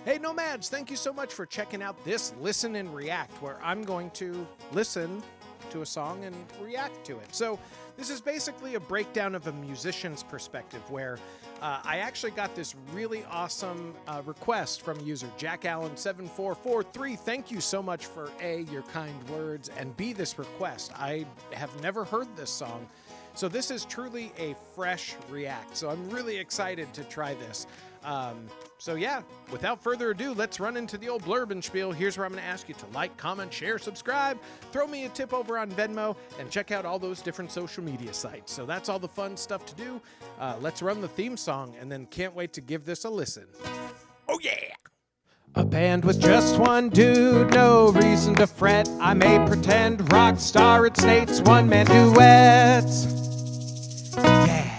Hey Nomads, thank you so much for checking out this Listen and React, where I'm going to listen to a song and react to it. So this is basically a breakdown of a musician's perspective, where I actually got this really awesome request from user Jack Allen 7443. Thank you so much for A, your kind words, and B, this request. I have never heard this song, so this is truly a fresh react. So I'm really excited to try this. So yeah, without further ado, let's run into the old blurb and spiel. Here's where I'm going to ask you to like, comment, share, subscribe, throw me a tip over on Venmo, and check out all those different social media sites. So that's all the fun stuff to do. Let's run the theme song, and then can't wait to give this a listen. Oh yeah! A band with just one dude, no reason to fret. I may pretend rock star, it's Nate's one-man duets. Yeah!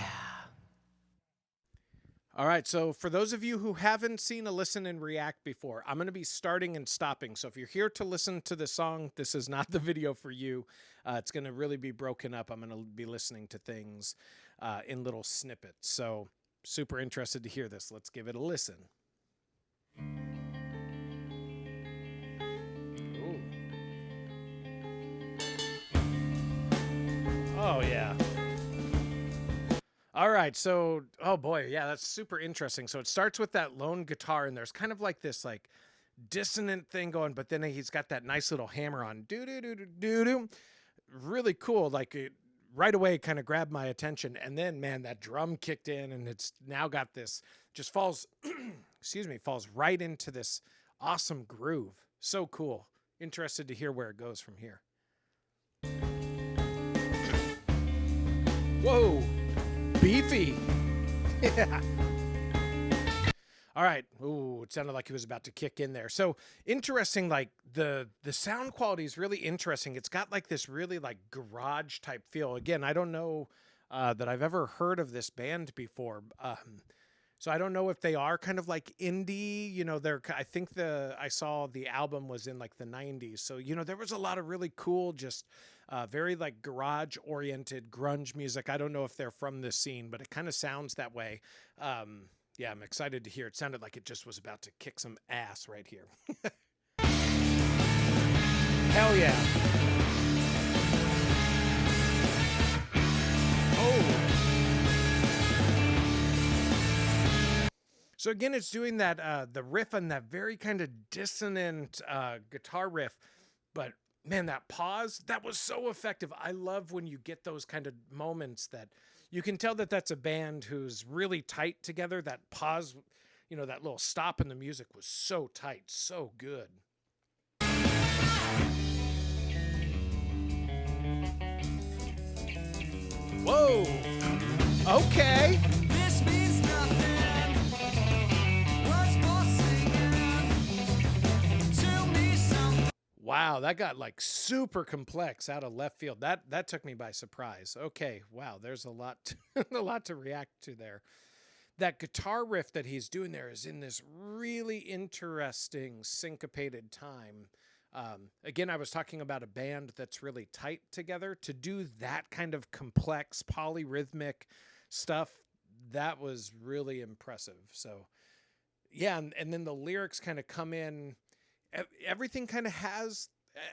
All right, so for those of you who haven't seen a Listen and React before, I'm going to be starting and stopping. So if you're here to listen to the song, this is not the video for you. It's going to really be broken up. I'm going to be listening to things in little snippets. So super interested to hear this. Let's give it a listen. Ooh. Oh, yeah. All right, so, oh boy, yeah, that's super interesting. So it starts with that lone guitar, and there's kind of like this like dissonant thing going, but then he's got that nice little hammer on. Do-do-do-do-do-do. Really cool. Like it right away kind of grabbed my attention. And then, man, that drum kicked in, and it's now got this, just falls, excuse me, falls right into this awesome groove. So cool. Interested to hear where it goes from here. Whoa. Beefy. Yeah. All right. Ooh, it sounded like he was about to kick in there. So interesting, like the sound quality is really interesting. It's got like this really like garage type feel. Again, I don't know that I've ever heard of this band before. So I don't know if they are kind of like indie, you know, I think I saw the album was in like the 90s. So, you know, there was a lot of really cool, just very like garage oriented grunge music. I don't know if they're from this scene, but it kind of sounds that way. Yeah, I'm excited to hear. It sounded like it just was about to kick some ass right here. Hell yeah. Oh. So again, it's doing that, the riff on that very kind of dissonant guitar riff, but man, that pause, that was so effective. I love when you get those kind of moments that you can tell that that's a band who's really tight together. That pause, you know, that little stop in the music was so tight, so good. Whoa. Okay. This means nothing. Wow, that got like super complex out of left field. That took me by surprise. Okay, wow, there's a lot to react to there. That guitar riff that he's doing there is in this really interesting syncopated time. Again, I was talking about a band that's really tight together. To do that kind of complex polyrhythmic stuff, that was really impressive. So yeah, and then the lyrics kind of come in. Everything kind of has,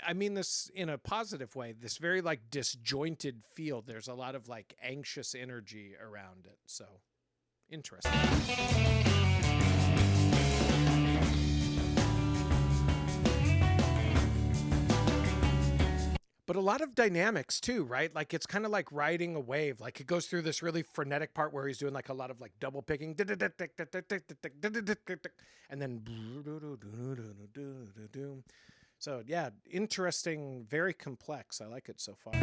I mean this in a positive way, this very like disjointed feel. There's a lot of like anxious energy around it. So interesting. But a lot of dynamics too, right? Like it's kind of like riding a wave. Like it goes through this really frenetic part where he's doing like a lot of like double picking, and then so yeah, interesting, very complex. I like it so far.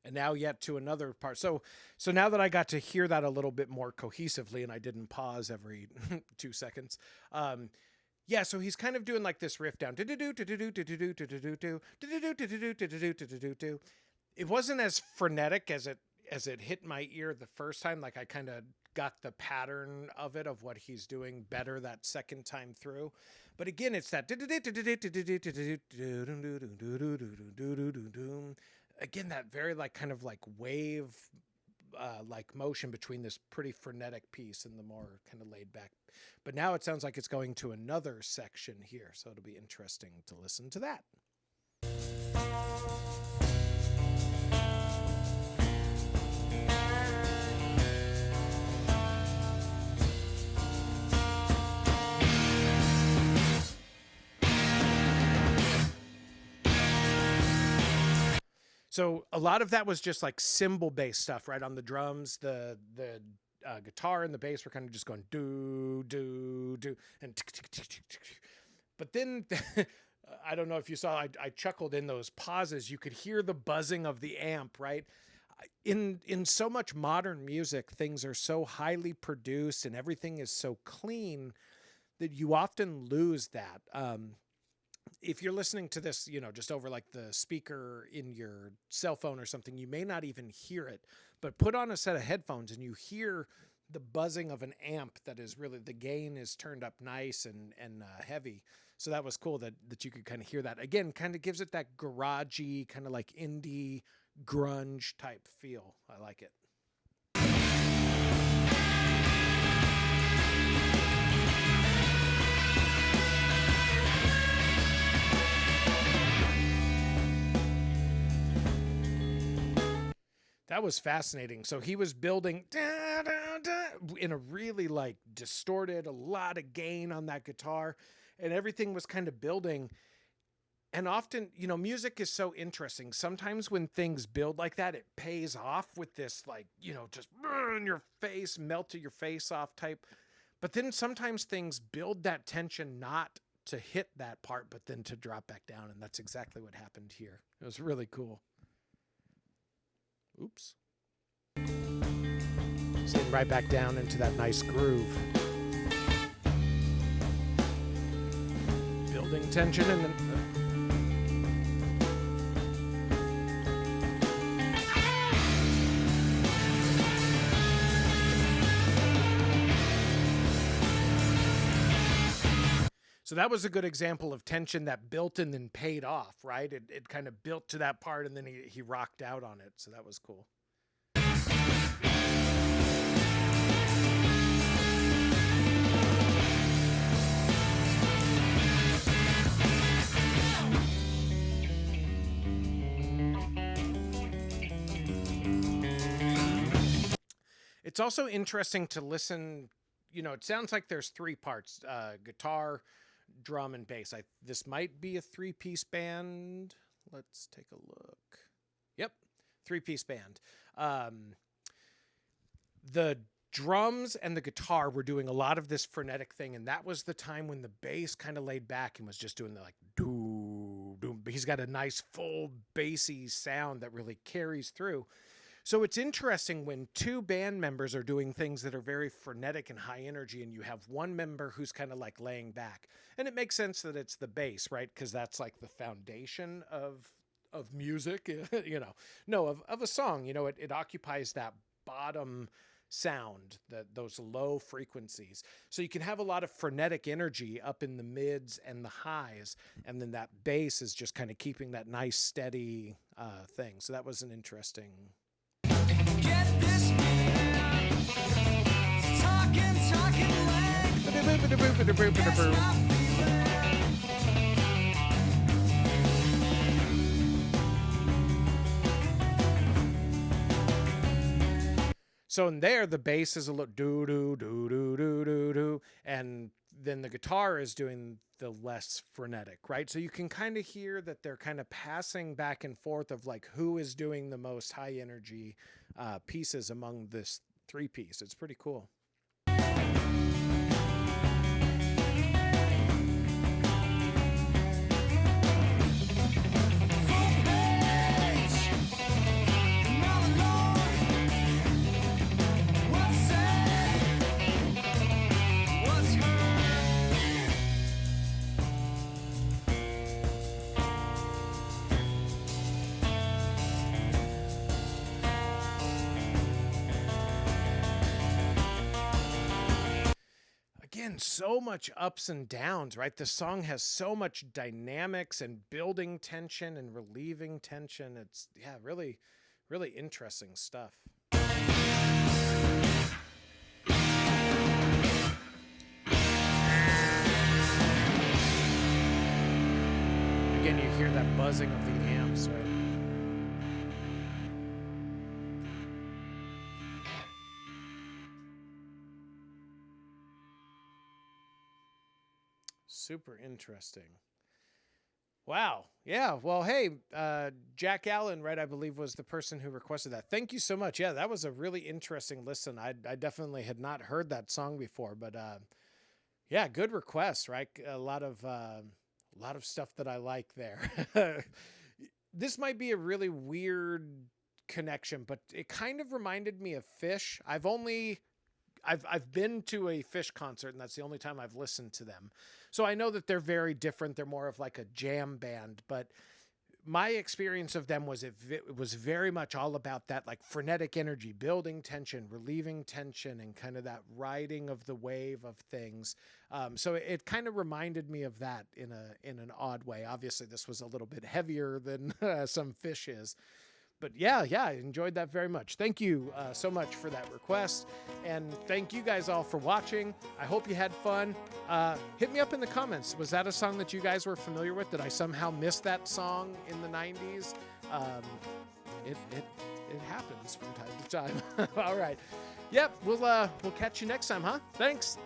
And now yet to another part. So now that I got to hear that a little bit more cohesively, and I didn't pause every 2 seconds. Yeah, so he's kind of doing like this riff down. It wasn't as frenetic as it as it hit my ear the first time, like I kind of got the pattern of it, of what he's doing better that second time through. But again, it's that again, that very like kind of like wave like motion between this pretty frenetic piece and the more kind of laid back. But now it sounds like it's going to another section here, so it'll be interesting to listen to that. So a lot of that was just like cymbal based stuff, right? On the drums, the guitar and the bass were kind of just going do, do, do, and tick, tick, tick, tick, tick. But then I don't know if you saw, I chuckled in those pauses. You could hear the buzzing of the amp, right? In so much modern music, things are so highly produced and everything is so clean that you often lose that. If you're listening to this, you know, just over like the speaker in your cell phone or something, you may not even hear it, but put on a set of headphones and you hear the buzzing of an amp that is really, the gain is turned up nice and heavy. So that was cool that you could kind of hear that. Again, kind of gives it that garagey, kind of like indie grunge type feel. I like it. That was fascinating. So he was building in a really like distorted, a lot of gain on that guitar, and everything was kind of building. And often, you know, music is so interesting. Sometimes when things build like that, it pays off with this like, you know, just burn your face, melt your face off type. But then sometimes things build that tension not to hit that part, but then to drop back down. And that's exactly what happened here. It was really cool. Oops. Sitting right back down into that nice groove. Building tension and then... So that was a good example of tension that built and then paid off, right? It kind of built to that part and then he rocked out on it. So that was cool. It's also interesting to listen, you know, it sounds like there's three parts, guitar, drum, and bass. This might be a three-piece band. Let's take a look. Yep, three-piece band. The drums and the guitar were doing a lot of this frenetic thing, and that was the time when the bass kind of laid back and was just doing the like doo doo. He's got a nice full bassy sound that really carries through. So it's interesting when two band members are doing things that are very frenetic and high energy, and you have one member who's kind of like laying back. And it makes sense that it's the bass, right? Because that's like the foundation of music, you know, of a song. You know, it occupies that bottom sound, those low frequencies. So you can have a lot of frenetic energy up in the mids and the highs, and then that bass is just kind of keeping that nice steady thing. So that was an interesting... Get this man talking So in there, the bass is a little do do do do do do do, and then the guitar is doing the less frenetic, right? So you can kind of hear that they're kind of passing back and forth of like who is doing the most high energy pieces among this three piece. It's pretty cool. and so much ups and downs, right? The song has so much dynamics and building tension and relieving tension. It's, yeah, really, really interesting stuff. Again, you hear that buzzing of the amps, right? Super interesting. Wow. Yeah. Well, hey, Jack Allen, right, I believe was the person who requested that. Thank you so much. Yeah, that was a really interesting listen. I definitely had not heard that song before, but yeah, good request, right? A lot of stuff that I like there. This might be a really weird connection, but it kind of reminded me of Fish. I've been to a Fish concert, and that's the only time I've listened to them. So I know that they're very different. They're more of like a jam band, but my experience of them was it was very much all about that like frenetic energy, building tension, relieving tension, and kind of that riding of the wave of things. So it kind of reminded me of that in an odd way. Obviously, this was a little bit heavier than some Fish is. But yeah, I enjoyed that very much. Thank you so much for that request. And thank you guys all for watching. I hope you had fun. Hit me up in the comments. Was that a song that you guys were familiar with? Did I somehow miss that song in the 90s? It happens from time to time. All right. Yep, we'll catch you next time, huh? Thanks.